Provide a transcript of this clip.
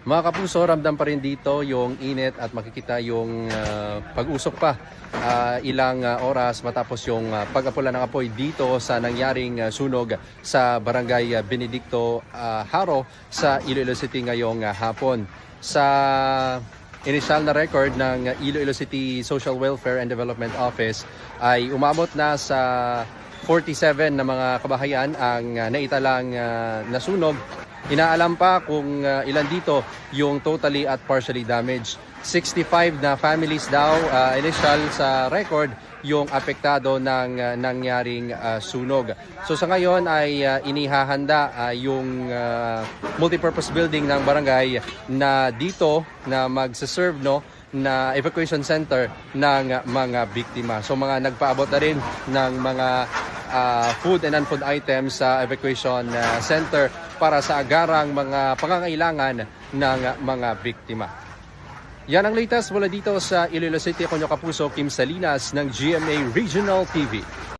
Mga kapuso, ramdam pa rin dito yung init at makikita yung pag-usok pa ilang oras matapos yung pag-apula ng apoy dito sa nangyaring sunog sa Barangay Benedicto Haro sa Iloilo City ngayong hapon. Sa initial na record ng Iloilo City Social Welfare and Development Office ay umabot na sa 47 na mga kabahayan ang naitalang nasunog. Inaalam pa kung ilan dito yung totally at partially damaged. 65 na families daw initial sa record yung apektado ng nangyaring sunog. So sa ngayon ay inihahanda yung multipurpose building ng barangay na dito na magsaserve na evacuation center ng mga biktima. So mga nagpaabot na rin ng mga food and non-food items sa evacuation center para sa agarang mga pangangailangan ng mga biktima. Yan ang latest mula dito sa Iloilo City. Ako nyo kapuso, Kim Salinas ng GMA Regional TV.